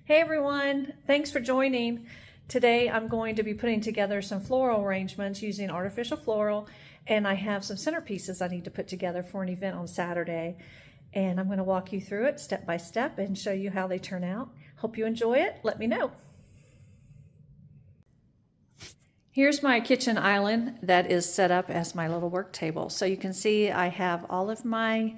Hey everyone, thanks for joining. Today I'm going to be putting together some floral arrangements using artificial floral, and I have some centerpieces I need to put together for an event on Saturday. And I'm going to walk you through it step by step and show you how they turn out. Hope you enjoy it. Let me know. Here's my kitchen island that is set up as my little work table. So you can see I have all of my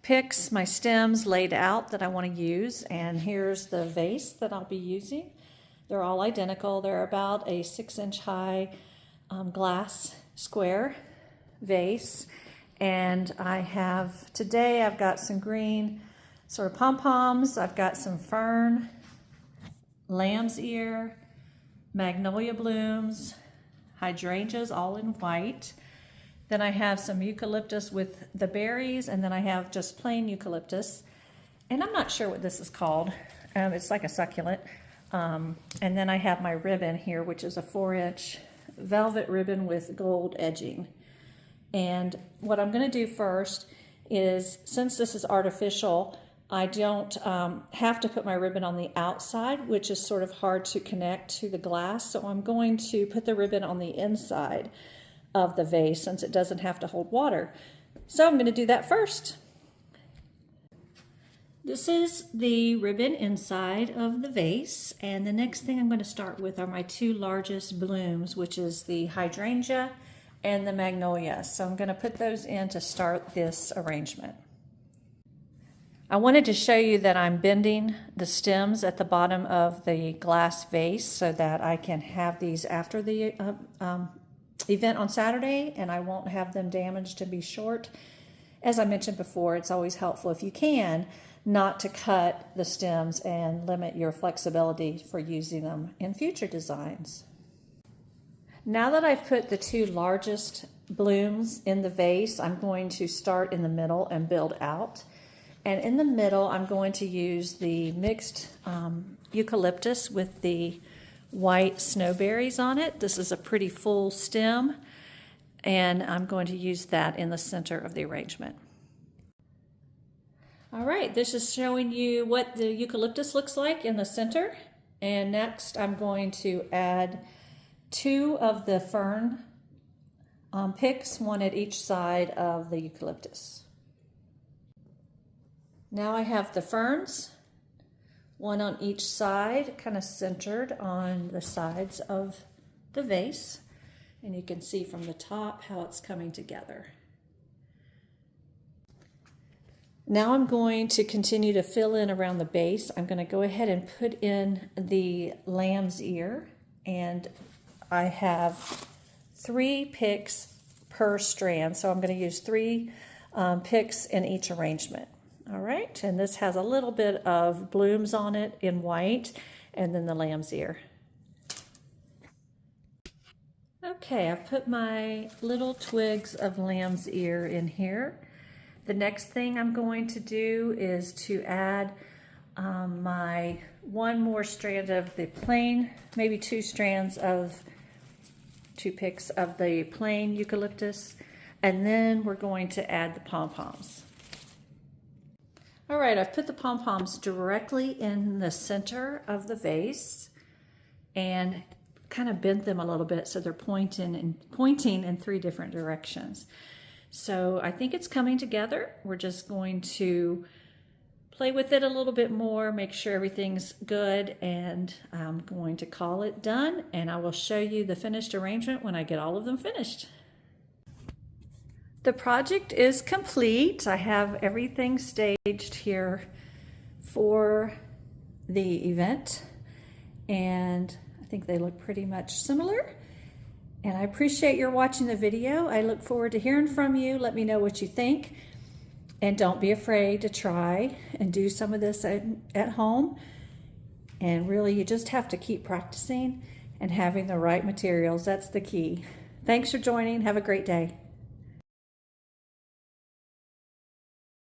picks, my stems laid out that I want to use, and here's the vase that I'll be using. They're all identical. They're about a 6-inch high glass square vase, and today I've got some green sort of pom-poms, I've got some fern, lamb's ear, magnolia blooms, hydrangeas all in white. Then I have some eucalyptus with the berries, and then I have just plain eucalyptus. And I'm not sure what this is called. It's like a succulent. And then I have my ribbon here, which is a 4-inch velvet ribbon with gold edging. And what I'm going to do first is, since this is artificial, I don't have to put my ribbon on the outside, which is sort of hard to connect to the glass. So I'm going to put the ribbon on the inside of the vase since it doesn't have to hold water. So I'm going to do that first. This is the ribbon inside of the vase, and the next thing I'm going to start with are my two largest blooms, which is the hydrangea and the magnolia. So I'm going to put those in to start this arrangement. I wanted to show you that I'm bending the stems at the bottom of the glass vase so that I can have these after the event on Saturday, and I won't have them damaged and be short. As I mentioned before, it's always helpful, if you can, not to cut the stems and limit your flexibility for using them in future designs. Now that I've put the two largest blooms in the vase, I'm going to start in the middle and build out. And in the middle, I'm going to use the mixed eucalyptus with the white snowberries on it. This is a pretty full stem, and I'm going to use that in the center of the arrangement. All right, this is showing you what the eucalyptus looks like in the center. And next I'm going to add 2 of the fern picks, 1 at each side of the eucalyptus. Now I have the ferns, 1 on each side, kind of centered on the sides of the vase. And you can see from the top how it's coming together. Now I'm going to continue to fill in around the base. I'm going to go ahead and put in the lamb's ear, and I have 3 picks per strand. So I'm going to use 3 picks in each arrangement. All right, and this has a little bit of blooms on it in white, and then the lamb's ear. Okay, I've put my little twigs of lamb's ear in here. The next thing I'm going to do is to add my 1 more strand of the plain, maybe 2 strands of 2 picks of the plain eucalyptus, and then we're going to add the pom-poms. All right, I've put the pom-poms directly in the center of the vase and kind of bent them a little bit so they're pointing in 3 different directions. So I think it's coming together. We're just going to play with it a little bit more, make sure everything's good, and I'm going to call it done, and I will show you the finished arrangement when I get all of them finished. The project is complete. I have everything staged here for the event, and I think they look pretty much similar. And I appreciate your watching the video. I look forward to hearing from you. Let me know what you think, and don't be afraid to try and do some of this at home. And really, you just have to keep practicing and having the right materials. That's the key. Thanks for joining. Have a great day.